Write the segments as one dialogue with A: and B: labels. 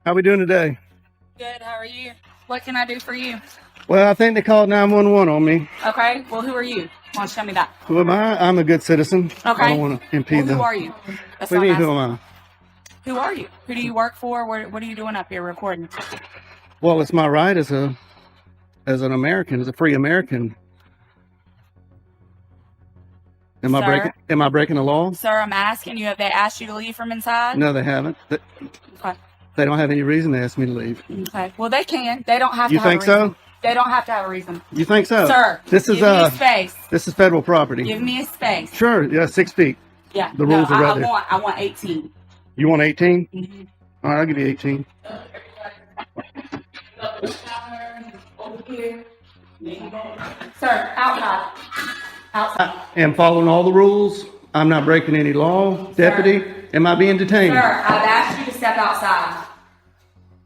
A: How we doing today?
B: Good, how are you? What can I do for you?
A: Well, I think they called 911 on me.
B: Okay, well, who are you? Why don't you tell me that?
A: Who am I? I'm a good citizen.
B: Okay.
A: I don't want to impede
B: Who are you? That's
A: What do you mean,
B: I'm
A: who
B: asking.
A: am I?
B: Who are you? Who do you work for? What are you doing up here recording?
A: Well, it's my right as an American, as a free American. Am
B: Sir?
A: I breaking the law?
B: Sir, I'm asking you, have they asked you to leave from inside?
A: No, they haven't.
B: Okay.
A: They don't have any reason to ask me to leave.
B: Okay. Well, they can. They don't have to
A: You
B: have a
A: think
B: reason.
A: so?
B: They don't have to have a reason.
A: You think so?
B: Sir,
A: This is
B: give me a space.
A: This is federal property.
B: Give me a space.
A: Sure, yeah, 6 feet.
B: Yeah.
A: The rules are right there.
B: I want 18.
A: You want 18?
B: Mm-hmm.
A: All right, I'll give you 18.
B: Sir, outside. Outside.
A: I am following all the rules. I'm not breaking any law. Deputy, am I being detained?
B: Sir, I've asked you to step outside.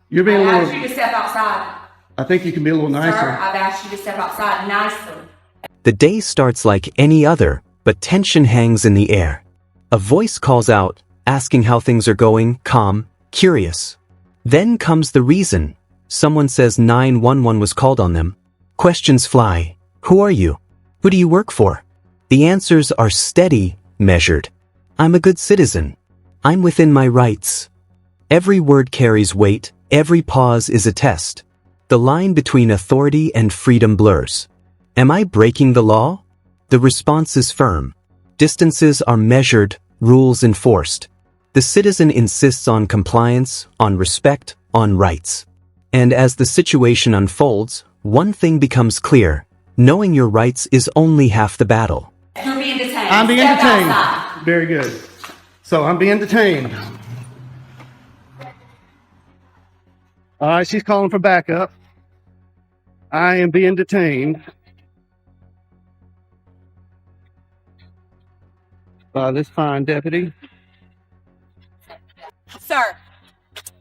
A: You're being
B: I've
A: a
B: asked you
A: little.
B: to step outside.
A: I think you can be a little
B: Sir,
A: nicer.
B: I've asked you to step outside nicely.
C: The day starts like any other, but tension hangs in the air. A voice calls out, asking how things are going, calm, curious. Then comes the reason. Someone says 911 was called on them. Questions fly. Who are you? Who do you work for? The answers are steady, measured. I'm a good citizen. I'm within my rights. Every word carries weight, every pause is a test. The line between authority and freedom blurs. Am I breaking the law? The response is firm. Distances are measured, rules enforced. The citizen insists on compliance, on respect, on rights. And as the situation unfolds, one thing becomes clear. Knowing your rights is only half the battle.
B: You're being detained.
A: I'm being
B: Step
A: detained.
B: outside.
A: Very good. So I'm being detained. All right, she's calling for backup. I am being detained by this fine deputy.
B: Sir,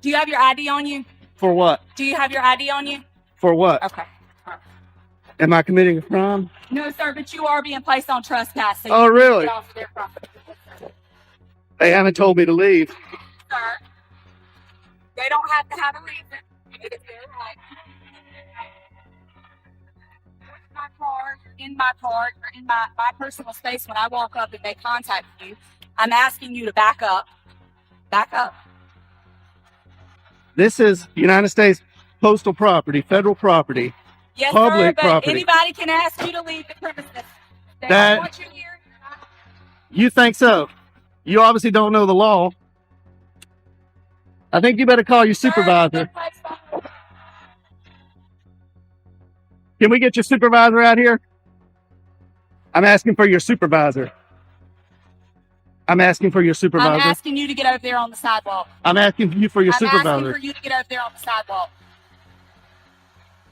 B: do you have your ID on you?
A: For what?
B: Do you have your ID on you?
A: For what?
B: Okay.
A: Am I committing a crime?
B: No, sir, but you are being placed on trespass. So
A: Oh,
B: you need to
A: really?
B: get off their property.
A: They haven't told me to leave.
B: Sir, they don't have to have a reason. It is their right. In my car, or in my personal space, when I walk up and they contact you, I'm asking you to back up. Back up.
A: This is United States postal property, federal property.
B: Yes,
A: Public
B: sir, but
A: property.
B: anybody can ask you to leave the premises. They
A: That-
B: don't want you here.
A: You think so? You obviously don't know the law. I think you better call your supervisor. Can we get your supervisor out here? I'm asking for your supervisor. I'm asking for your
B: I'm
A: supervisor.
B: asking you to get over there on the sidewalk.
A: I'm asking you for your
B: I'm asking
A: supervisor.
B: for you to get over there on the sidewalk.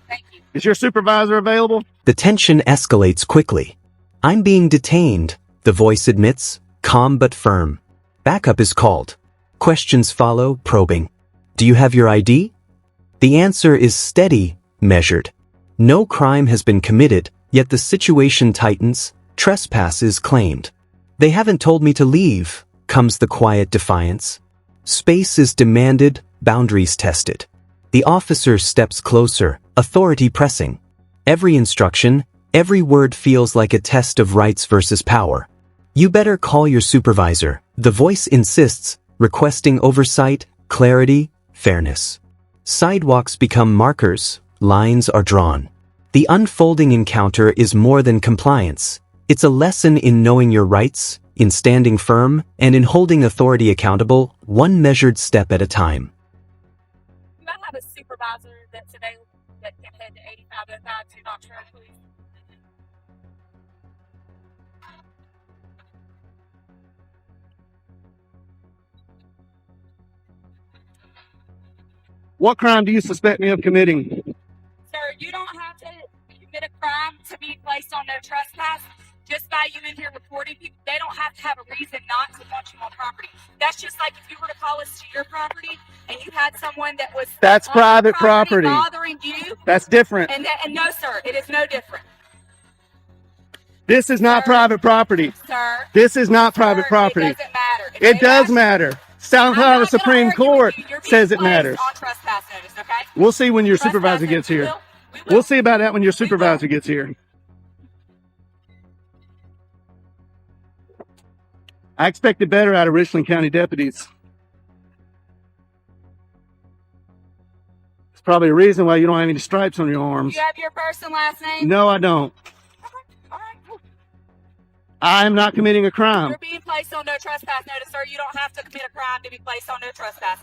B: Thank you.
A: Is your supervisor available?
C: The tension escalates quickly. I'm being detained, the voice admits, calm but firm. Backup is called. Questions follow, probing. Do you have your ID? The answer is steady, measured. No crime has been committed, yet the situation tightens, trespass is claimed. They haven't told me to leave, comes the quiet defiance. Space is demanded, boundaries tested. The officer steps closer, authority pressing. Every instruction, every word feels like a test of rights versus power. You better call your supervisor, the voice insists, requesting oversight, clarity, fairness. Sidewalks become markers, lines are drawn. The unfolding encounter is more than compliance. It's a lesson in knowing your rights, in standing firm, and in holding authority accountable, one measured step at a time.
B: Do I have a supervisor that's available that can head to 8505 to Dr. please?
A: What crime do you suspect me of committing?
B: Sir, you don't have to commit a crime to be placed on no trespass. Just by you in here reporting people, they don't have to have a reason not to want you on property. That's just like if you were to call us to your property and you had someone that was
A: That's
B: on your
A: private property.
B: bothering you.
A: That's different.
B: And no, sir, it is no different.
A: This is not
B: Sir.
A: private property.
B: Sir.
A: This is not private
B: Sir,
A: property.
B: It doesn't matter. If
A: It
B: they
A: does
B: ask-
A: matter. South
B: I'm
A: Carolina
B: not gonna
A: Supreme
B: argue with
A: Court
B: you. You're being
A: says it
B: placed
A: matters.
B: on trespass notice, okay?
A: We'll see when your
B: Trespass
A: supervisor
B: notice,
A: gets
B: we
A: here.
B: will. We will.
A: We'll see about that when your
B: will.
A: supervisor gets here. I expected better out of Richland County deputies. It's probably a reason why you don't have any stripes on your arms.
B: You have your first and last name?
A: No, I don't.
B: All right, cool.
A: I am not committing a crime.
B: You're being placed on no trespass notice, sir. You don't have to commit a crime to be placed on no trespass.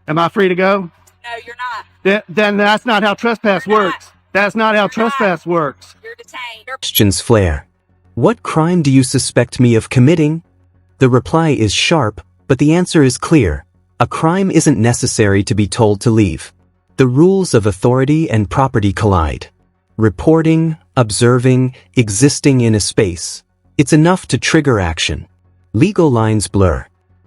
A: Am I free to go?
B: No, you're not.
A: Then that's not how trespass
B: You're not.
A: works. That's not how
B: You're
A: trespass works.
B: You're detained. You're
C: Questions flare. What crime do you suspect me of committing? The reply is sharp, but the answer is clear. A crime isn't necessary to be told to leave. The rules of authority and property collide. Reporting, observing, existing in a space. It's enough to trigger action. Legal lines blur.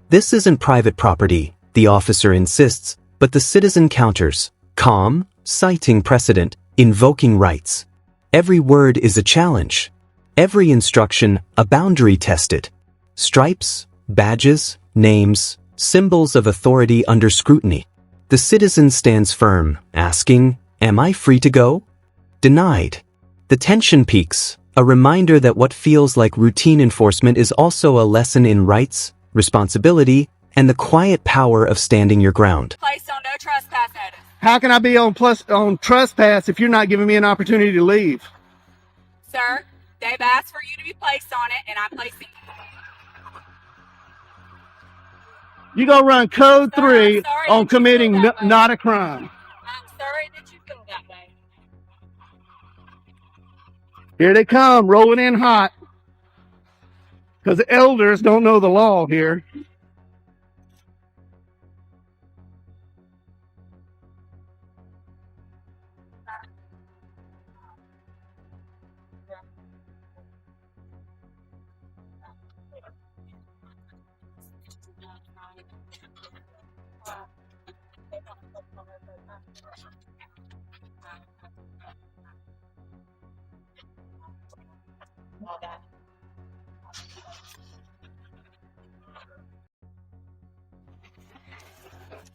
C: This isn't private property, the officer insists, but the citizen counters, calm, citing precedent, invoking rights. Every word is a challenge. Every instruction, a boundary tested. Stripes, badges, names, symbols of authority under scrutiny. The citizen stands firm, asking, "Am I free to go?" Denied. The tension peaks, a reminder that what feels like routine enforcement is also a lesson in rights, responsibility, and the quiet power of standing your ground.
B: placed on no trespass notice.
A: How can I be on trespass if you're not giving me an opportunity to leave?
B: Sir, they've asked for you to be placed on it, and I'm placing you.
A: You go run code
B: Sir,
A: 3
B: I'm sorry
A: on
B: that you
A: committing
B: feel that way.
A: not a crime.
B: I'm sorry that you feel that way.
A: Here they come, rolling in hot. Because the elders don't know the law here.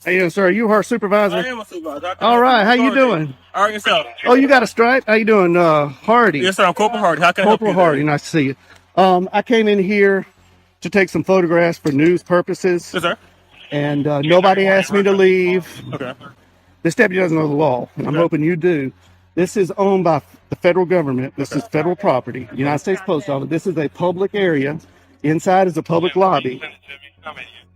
A: How you doing, sir? Are you our supervisor?
D: I am a supervisor.
A: All right, how you doing?
D: All right, yourself.
A: Oh, you got a stripe? How you doing, Hardy?
D: Yes, sir. I'm Corporal Hardy. How can I help
A: Corporal
D: you?
A: Hardy, nice to see you. I came in here to take some photographs for news purposes,
D: Yes, sir.
A: and nobody asked me to leave.
D: Okay.
A: This deputy doesn't know the law, and I'm
D: Okay.
A: hoping you do. This is owned by the federal government. This is federal property, United States Post Office. This is a public area. Inside is a public lobby.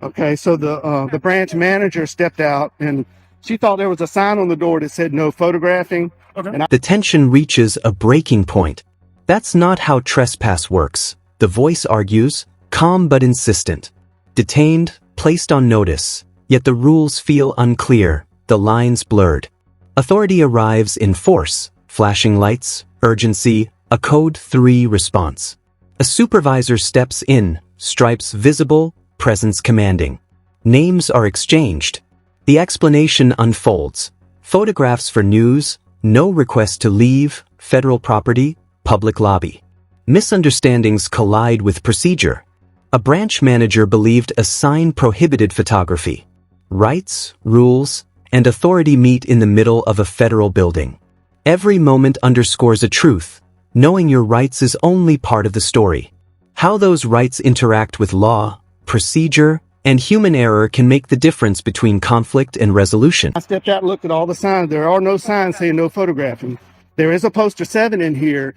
A: Okay, so the branch manager stepped out, and she thought there was a sign on the door that said no photographing.
D: Okay.
A: And
C: The tension reaches a breaking point. That's not how trespass works. The voice argues, calm but insistent. Detained, placed on notice, yet the rules feel unclear, the lines blurred. Authority arrives in force, flashing lights, urgency, a code 3 response. A supervisor steps in, stripes visible, presence commanding. Names are exchanged. The explanation unfolds. Photographs for news, no request to leave, federal property, public lobby. Misunderstandings collide with procedure. A branch manager believed a sign prohibited photography. Rights, rules, and authority meet in the middle of a federal building. Every moment underscores a truth. Knowing your rights is only part of the story. How those rights interact with law, procedure, and human error can make the difference between conflict and resolution.
A: I stepped out and looked at all the signs. There are no signs saying no photographing. There is a poster 7 in here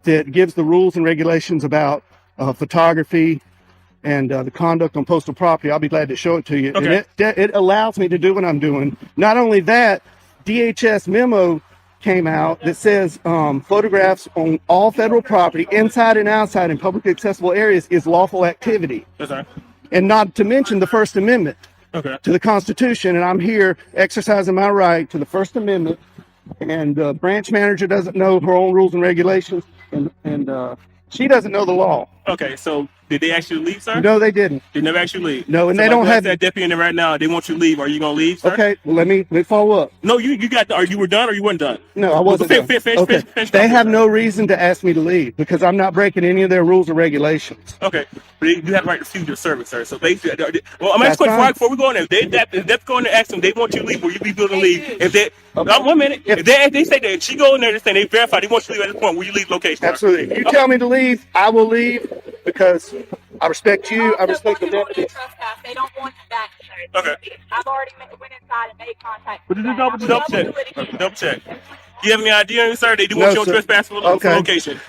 A: that gives the rules and regulations about photography and the conduct on postal property. I'll be glad to show it to you.
D: Okay.
A: And it allows me to do what I'm doing. Not only that, DHS memo came out that says photographs on all federal property, inside and outside in publicly accessible areas, is lawful activity.
D: Yes, sir.
A: And not to mention the First Amendment
D: Okay.
A: to the Constitution. And I'm here exercising my right to the First Amendment. And branch manager doesn't know her own rules and regulations. And she doesn't know the law.
D: Okay, so did they actually leave, sir?
A: No, they didn't.
D: They never actually leave.
A: No, and
D: so
A: they don't have
D: that deputy in there right now. They want you to leave. Are you gonna leave, sir?
A: Okay, well, let me follow up.
D: No, you got. Are you were done or you weren't done?
A: No, I wasn't done. Okay. They have no reason to ask me to leave because I'm not breaking any of their rules or regulations.
D: Okay, but you have the right to refuse your service, sir. So basically, well, I'm
A: That's
D: asking
A: fine.
D: before we go in there. If that's going to ask them, they want you to leave. Will you be willing to leave? If they, 1 minute. If they say that she go in there and say they verify they want you to leave at this point, will you leave location? Sir?
A: Absolutely. If you tell me to leave, I will leave because I respect you. I respect the deputy.
B: They don't want that.
D: Okay.
B: I've already went inside and made contact.
D: But just double check. Double check. You have any idea, sir? They do want you on trespass for location.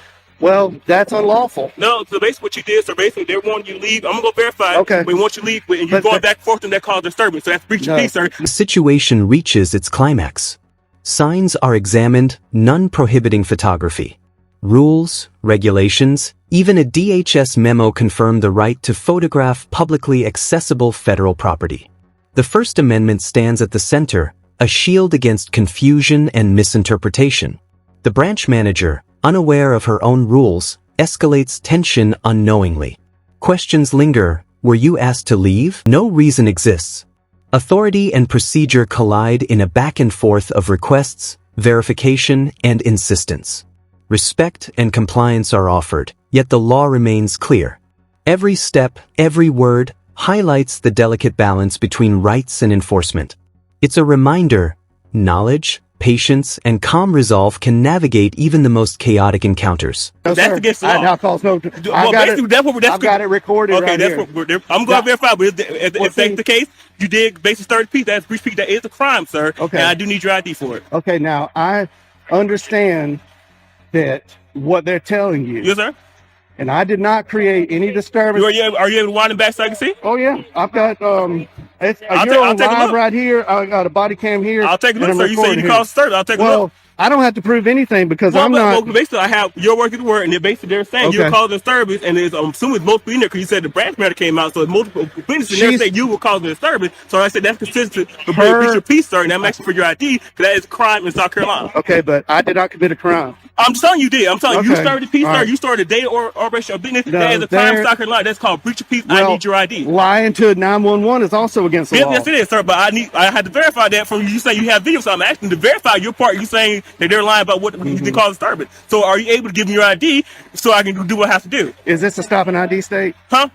A: Well, that's unlawful.
D: No, so basically what you did, so basically they want you to leave. I'm gonna go verify.
A: Okay.
D: We want you to leave, and you're going back and forth, and that causes disturbance. So that's breach of peace, sir.
C: The situation reaches its climax. Signs are examined, none prohibiting photography. Rules, regulations, even a DHS memo confirm the right to photograph publicly accessible federal property. The First Amendment stands at the center, a shield against confusion and misinterpretation. The branch manager, unaware of her own rules, escalates tension unknowingly. Questions linger. Were you asked to leave? No reason exists. Authority and procedure collide in a back and forth of requests, verification, and insistence. Respect and compliance are offered, yet the law remains clear. Every step, every word, highlights the delicate balance between rights and enforcement. It's a reminder, knowledge, patience, and calm resolve can navigate even the most chaotic encounters.
A: No,
D: That's
A: sir.
D: against the law.
A: Now calls no.
D: Well, basically, that's what
A: I've got it recorded.
D: Okay,
A: right
D: that's
A: here.
D: what I'm going to verify. But if that's the case, you did basic 30 piece. That's breach peace. That is a crime, sir.
A: Okay.
D: And I do need your ID for it.
A: Okay, now I understand that what they're telling you.
D: Yes, sir.
A: And I did not create any disturbance.
D: Are you able to wind it back so I can see?
A: Oh yeah, I've got
D: I'll
A: you're on
D: take a
A: live
D: look.
A: right here. I got a body cam here.
D: I'll take a look,
A: and
D: sir.
A: I'm
D: You say you
A: recording
D: can
A: here.
D: call service. I'll take a look.
A: Well, I don't have to prove anything because I'm not.
D: Well, basically, I have your word is the word, and they're basically they're saying
A: Okay.
D: you caused disturbance, and I'm assuming it's multiple in there because you said the branch matter came out, so it's multiple witnesses in there saying you were causing disturbance. So I said that's consistent with breach of peace, sir, and I'm asking for your ID because that is a crime in South Carolina.
A: Okay, but I did not commit a crime.
D: I'm telling you did. I'm telling you, you
A: Okay.
D: started the peace,
A: All
D: sir.
A: right.
D: You started a day or operation of business.
A: No,
D: that is a crime in
A: there-
D: South Carolina. That's called breach of peace. I
A: Well,
D: need your ID.
A: Lying to 911 is also against the law.
D: Yes, it is, sir. But I had to verify that from you. You saying you have video, so I'm asking to verify your part. You saying that they're lying about what you did cause disturbance. So are you able to give me your ID so I can do what I have to do?
A: Is this a stop and ID state?
D: Huh?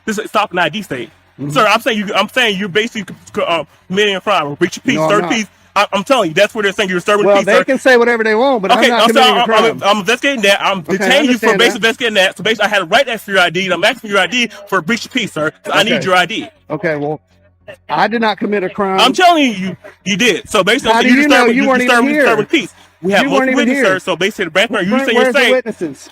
D: This is stop an ID state, sir. I'm saying you're basically committing a crime or breach of peace,
A: No, I'm
D: third
A: not.
D: peace. I'm telling you, that's where they're saying you're disturbing
A: Well,
D: peace,
A: they
D: sir.
A: can say whatever they want, but
D: Okay,
A: I'm not committing a crime.
D: I'm investigating that. I'm
A: Okay, I
D: detaining you for
A: understand
D: basic
A: that.
D: investigating that. So basically, I had a right to ask for your ID, and I'm asking for your ID for a breach of peace, sir. So I need
A: Okay.
D: your ID.
A: Okay, well, I did not commit a crime.
D: I'm telling you, you did. So basically,
A: How do you know? You weren't even here.
D: disturbing peace. We have
A: You weren't
D: multiple
A: even
D: witnesses,
A: here.
D: sir. So basically, the branch manager,
A: Where's
D: you're
A: the
D: saying.
A: witnesses?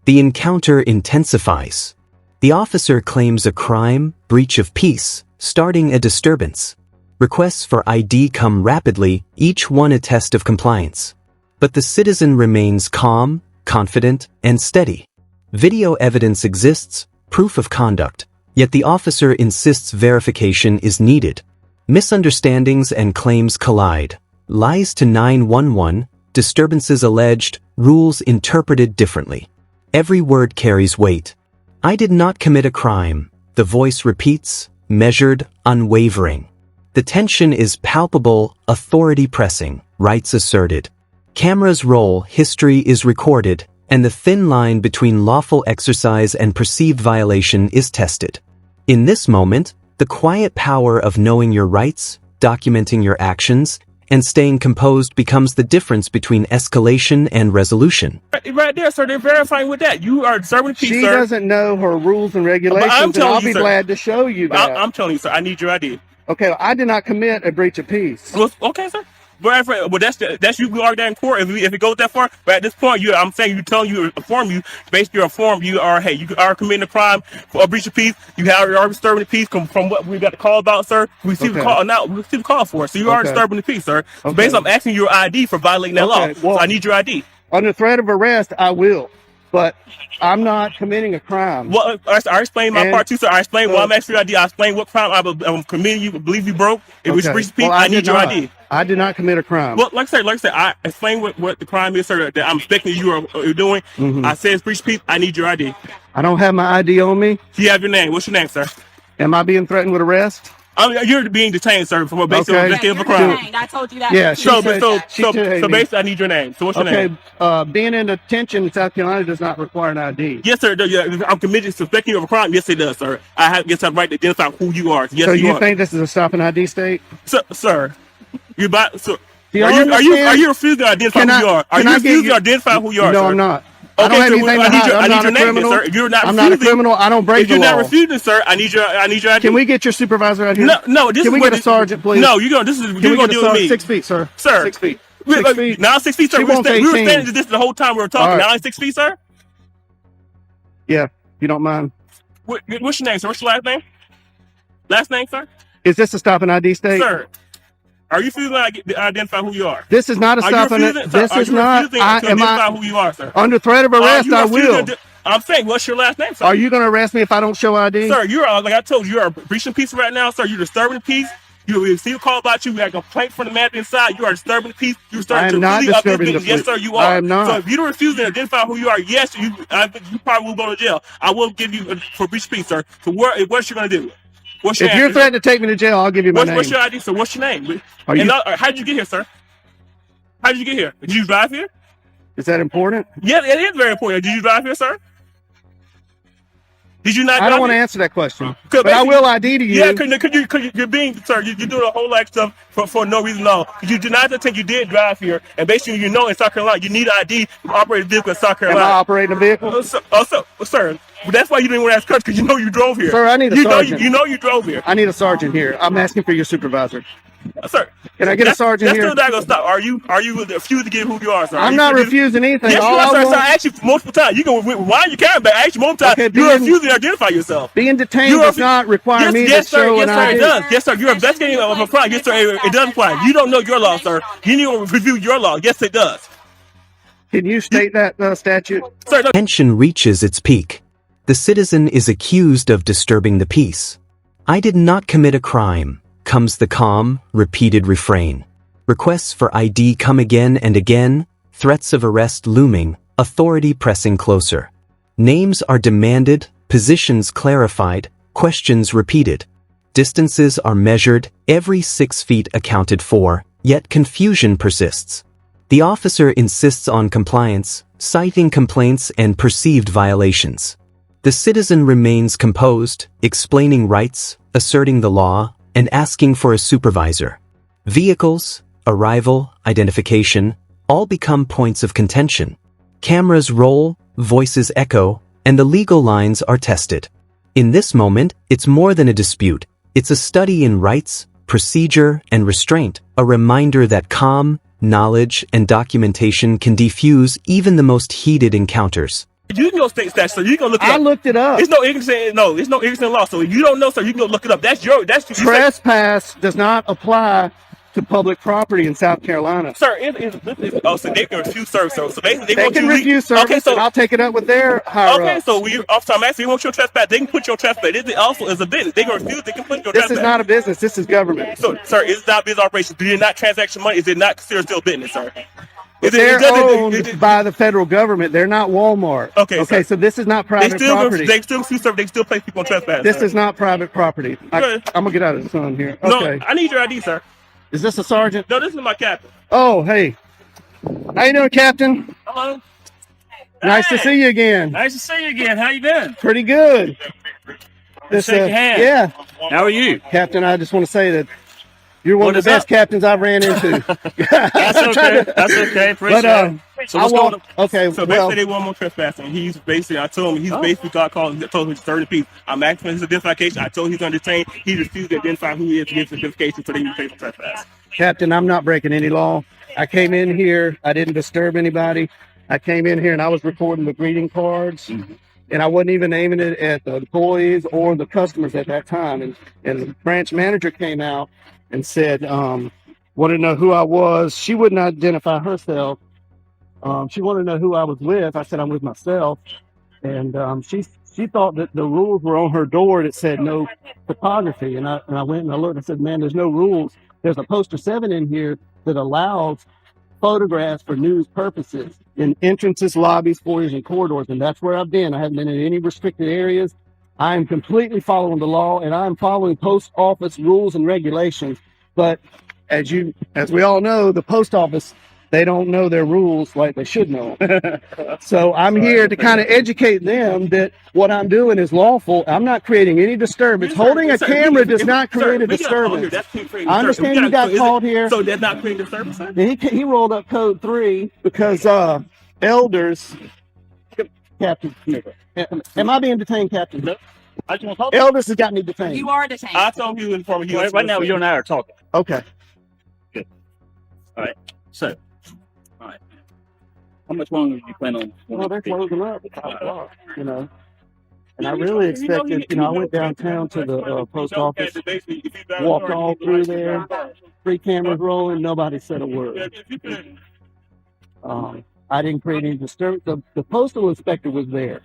C: The encounter intensifies. The officer claims a crime, breach of peace, starting a disturbance. Requests for ID come rapidly, each one a test of compliance. But the citizen remains calm, confident, and steady. Video evidence exists, proof of conduct, yet the officer insists verification is needed. Misunderstandings and claims collide. Lies to 911, disturbances alleged, rules interpreted differently. Every word carries weight. I did not commit a crime. The voice repeats, measured, unwavering. The tension is palpable, authority pressing, rights asserted. Cameras roll, history is recorded, and the thin line between lawful exercise and perceived violation is tested. In this moment, the quiet power of knowing your rights, documenting your actions, and staying composed becomes the difference between escalation and resolution.
D: Right there, sir. They're verifying with that. You are disturbing peace,
A: She
D: sir.
A: doesn't know her rules and regulations, and
D: telling
A: I'll
D: you,
A: be
D: sir.
A: glad to show you that.
D: I'm telling you, sir. I need your ID.
A: Okay, I did not commit a breach of peace.
D: Well, okay, sir. Well, that's you. We argue that in court if it goes that far. But at this point, I'm saying basically you're informed you are committing a crime for a breach of peace. You are disturbing the peace from what we got the call about, sir. We received the call now. We received the call for it. So you are disturbing the peace, sir. So basically, I'm asking your ID for violating that law.
A: Well,
D: so I need your ID.
A: Under threat of arrest, I will. but I'm not committing a crime.
D: Well, I explained my
A: And
D: part too, sir. I explained why
A: so-
D: I'm asking your ID. I explained what crime I'm committing. You believe you broke. If we
A: Okay.
D: breach
A: Well,
D: I
A: did
D: need your
A: not.
D: ID.
A: I did not commit a crime.
D: Well, like I said, I explained what the crime is, sir. That I'm expecting you are doing.
A: Mhm.
D: I said it's breach of peace. I need your ID.
A: I don't have my ID on me.
D: Do you have your name? What's your name, sir?
A: Am I being threatened with arrest?
D: You're being detained, sir, for basically
A: Okay.
D: investigating of a
B: You're
D: crime.
B: detained. I told you that.
A: Yeah, she
D: So,
A: said- she
D: so
A: detained me.
D: basically, I need your name. So, what's your
A: Okay,
D: name?
A: being in detention in South Carolina does not require an ID.
D: Yes, sir. I'm committed to suspecting you of a crime. Yes, it does, sir. I have the right to identify who you are. Yes,
A: So
D: you
A: you
D: are.
A: think this is a stop and ID state?
D: Sir, you about so.
A: Do you
D: Are you
A: understand?
D: refusing to identify
A: Can
D: who
A: I-
D: you are? Are
A: can
D: you
A: I get
D: refusing
A: you-
D: to identify who you are?
A: No,
D: sir?
A: I'm not. I don't
D: Okay,
A: have
D: so
A: anything to
D: I need
A: hide.
D: your
A: I'm
D: I
A: not
D: need
A: a
D: your name,
A: criminal.
D: sir. You're not
A: I'm not a
D: refusing.
A: criminal. I don't break
D: If
A: the
D: you're not
A: law.
D: refusing, sir, I need your ID.
A: Can we get your supervisor out here?
D: No. This
A: Can
D: is
A: we
D: what
A: get a sergeant, please?
D: No, you're gonna. This is
A: Can
D: you're
A: we
D: gonna
A: get a
D: deal with
A: sergeant?
D: me,
A: 6 feet, sir.
D: sir.
A: 6 feet.
D: Wait,
A: 6 feet.
D: Now 6 feet, sir.
A: She
D: We were
A: won't take
D: standing
A: 10.
D: this the whole time we were talking.
A: All right.
D: Now it's 6 feet, sir.
A: Yeah, you don't mind.
D: What's your name, sir? What's your last name? Last name, sir.
A: Is this a stop and ID state?
D: Sir, are you refusing to identify who you are?
A: This is not a
D: Are you
A: stop and
D: refusing? Sir,
A: this
D: are
A: is
D: you
A: not.
D: refusing
A: I
D: to
A: am
D: identify
A: I
D: who you are, sir?
A: under threat of arrest.
D: you
A: I
D: refusing
A: will.
D: I'm saying, what's your last name, sir?
A: Are you going to arrest me if I don't show ID?
D: Sir, you're like I told you, you're breaching peace right now, sir. You're disturbing the peace. You receive a call about you. We got a complaint from the man inside. You are disturbing the peace. You're starting
A: I am
D: to
A: not
D: really up this
A: disturbing the
D: business. Yes,
A: peace.
D: sir, you are.
A: I am not.
D: So if you don't refuse to identify who you are, yes, you probably will go to jail. I will give you for breach of peace, sir. So what's you gonna do? What's your
A: If you're
D: answer?
A: threatening to take me to jail, I'll give you my name.
D: What's your ID, sir? What's your name?
A: Are you-
D: How did you get here, sir? How did you get here? Did you drive here?
A: Is that important?
D: Yeah, it is very important. Did you drive here, sir? Did you not?
A: I don't
D: drive
A: want to
D: here?
A: answer that question,
D: Cause
A: but I
D: basically-
A: will ID to you.
D: Yeah, cause you're being, sir, you're doing a whole lot of stuff for no reason at all. You did not think you did drive here, and basically, you know, in South Carolina, you need ID to operate a vehicle in South
A: Am
D: Carolina.
A: I operating a vehicle?
D: Sir, that's why you didn't want to ask questions, because you know you drove here.
A: Sir, I need a
D: you know
A: sergeant.
D: you know you drove here,
A: I need a sergeant here. I'm asking for your supervisor.
D: sir.
A: Can I get a sergeant
D: that's
A: here?
D: still not gonna stop. Are you refusing to give who you are, sir?
A: I'm not refusing anything.
D: Yes, you
A: All
D: are, sir.
A: I
D: Sir, I
A: want,
D: asked you multiple times. You can why you can't, but I asked you multiple times.
A: Okay,
D: You're
A: being-
D: refusing to identify yourself.
A: being detained
D: You
A: does
D: refu-
A: not require me
D: yes,
A: to
D: sir.
A: show
D: Yes,
A: an
D: sir. It
A: ID.
D: does. Yes, sir. You're investigating of a crime. Yes, sir. It does apply. You don't know your law, sir. You need to review your law. Yes, it does.
A: Can you state that statute?
D: Sir, no,
C: Tension reaches its peak. The citizen is accused of disturbing the peace. I did not commit a crime, comes the calm, repeated refrain. Requests for ID come again and again, threats of arrest looming, authority pressing closer. Names are demanded, positions clarified, questions repeated. Distances are measured, every 6 feet accounted for, yet confusion persists. The officer insists on compliance, citing complaints and perceived violations. The citizen remains composed, explaining rights, asserting the law, and asking for a supervisor. Vehicles, arrival, identification, all become points of contention. Cameras roll, voices echo, and the legal lines are tested. In this moment, it's more than a dispute. It's a study in rights, procedure, and restraint, a reminder that calm, knowledge, and documentation can defuse even the most heated encounters.
D: you can go state statute, so you can look it
A: I
D: up.
A: looked it up.
D: It's no ignorance in law. So if you don't know, sir, you can go look it up. That's you say-
A: Trespass does not apply to public property in South Carolina.
D: Sir, so they can refuse service. So basically,
A: They
D: want
A: can
D: you
A: refuse service,
D: Okay, so
A: and I'll take it up with their higher
D: okay,
A: ups.
D: so I'm asking, you want your trespass? They can put your trespass. It also is a business. They can refuse. They can put your
A: This
D: trespass.
A: is not a business. This is government.
D: So, sir, it's not business operation. Do you not transaction money? Is it not considered still business, sir?
A: They're owned by the federal government. They're not Walmart.
D: Okay,
A: Okay.
D: sir.
A: So this is not private property.
D: They still sue, sir. They still place people on trespass.
A: This
D: sir.
A: is not private property.
D: Good.
A: I'm gonna get out of the sun here.
D: No,
A: Okay.
D: I need your ID, sir.
A: Is this a sergeant?
D: No, this is my captain.
A: Oh, hey. How you doing, Captain?
D: Hello.
A: Nice to see you again.
E: Nice to see you again. How you been?
A: Pretty good. This,
E: Shake your hand.
A: Yeah,
E: How are you?
A: Captain. I just want to say that you're one
E: What
A: of the
E: is
A: best
E: up?
A: captains I've ran into.
E: That's okay. That's okay. Appreciate it. So
A: I
E: what's
A: want.
E: going
A: Okay.
D: So
A: Well,
D: basically, they want more trespassing. He's basically, I told him, basically got called, told him he's 30 piece. I'm asking for his identification. I told him he's undetained. He refused to identify who he is to give his identification, so they can pay for trespass.
A: Captain, I'm not breaking any law. I came in here. I didn't disturb anybody. I came in here and I was recording the greeting cards. And I wasn't even aiming it at the employees or the customers at that time. And the branch manager came out and said, wanted to know who I was. She wouldn't identify herself. She wanted to know who I was with. I said I'm with myself, and she thought that the rules were on her door that said no photography, and I went and I looked and I said, man, there's no rules. There's a poster 7 in here that allows photographs for news purposes in entrances, lobbies, foyers, and corridors, and that's where I've been. I haven't been in any restricted areas. I am completely following the law, and I'm following post office rules and regulations. But as we all know, the post office, they don't know their rules like they should know. So I'm here to kind of educate them that what I'm doing is lawful. I'm not creating any disturbance. Holding a camera does not create a disturbance. I understand you got called here.
D: So that's not creating disturbance?
A: And he rolled up code 3 because elders, Captain. Am I being detained, Captain?
E: No. I just want to talk.
A: Elders has got me detained.
B: You are detained.
D: I told you inform you.
E: Right now, you and I are talking.
A: Okay.
E: Good. All right. So, all right. How much longer do you plan on?
A: Well, they're closing up at 5 o'clock, you know. And I really expected, I went downtown to the post office, walked all through there, 3 cameras rolling, nobody said a word. I didn't create any disturbance. The postal inspector was there.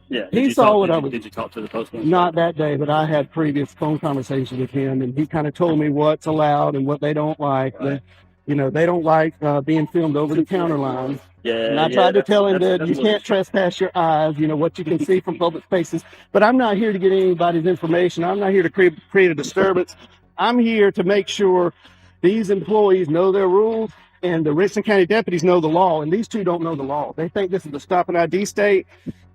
E: Yeah.
A: He saw what I was.
E: Did you talk to the postal?
A: Not that day, but I had previous phone conversations with him, and he kind of told me what's allowed and what they don't like.
E: Right.
A: They don't like being filmed over the counter line.
E: Yeah.
A: And I tried to tell him that you can't trespass your eyes, what you can see from public spaces. But I'm not here to get anybody's information. I'm not here to create a disturbance. I'm here to make sure these employees know their rules and the Richland County deputies know the law. And these two don't know the law. They think this is a stop and ID state.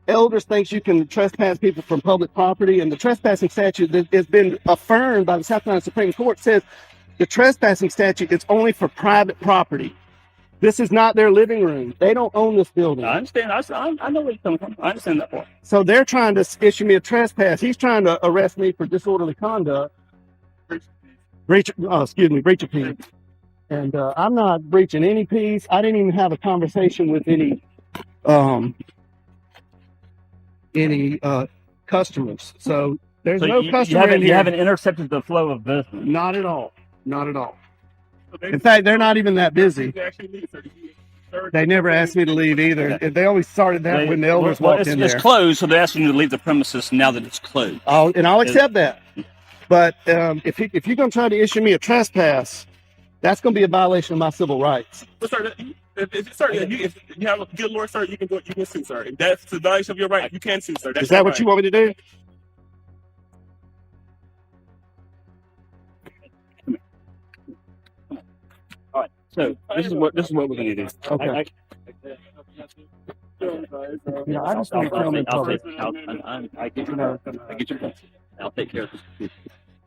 A: Elders thinks you can trespass people from public property. And the trespassing statute that has been affirmed by the South Carolina Supreme Court says the trespassing statute is only for private property. This is not their living room. They don't own this building.
E: I understand. I know where you're coming from. I understand that part.
A: So they're trying to issue me a trespass. He's trying to arrest me for disorderly conduct. Breach of peace. And I'm not breaching any peace. I didn't even have a conversation with any customers. So there's no customer in here.
E: You haven't intercepted the flow of business.
A: Not at all. Not at all. In fact, they're not even that busy. They never asked me to leave either.
E: Okay.
A: They always started that when the elders walked in there.
E: It's closed, so they're asking you to leave the premises now that it's closed.
A: I'll accept that. But if you're going to try to issue me a trespass, that's going to be a violation of my civil rights.
D: But sir, if you have a good lawyer, sir, you can sue, sir. If that's a violation of your right, you can sue, sir. That's
A: Is that what you want me to do?
E: All right. So this is what we're going to do.
A: Okay. I just want to tell them.
E: I get your point. I'll take care of this.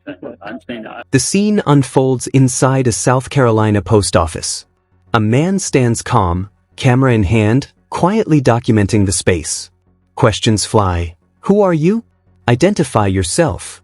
E: I understand that.
C: The scene unfolds inside a South Carolina post office. A man stands calm, camera in hand, quietly documenting the space. Questions fly. Who are you? Identify yourself.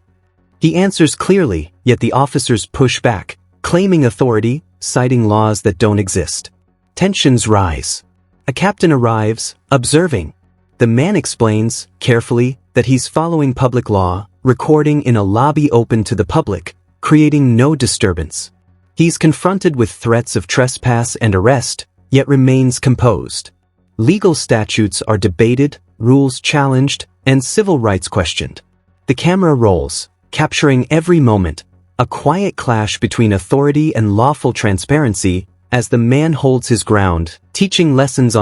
C: He answers clearly, yet the officers push back, claiming authority, citing laws that don't exist. Tensions rise. A captain arrives, observing. The man explains, carefully, that he's following public law, recording in a lobby open to the public, creating no disturbance. He's confronted with threats of trespass and arrest, yet remains composed. Legal statutes are debated, rules challenged, and civil rights questioned. The camera rolls, capturing every moment, a quiet clash between authority and lawful transparency as the man holds his ground, teaching lessons on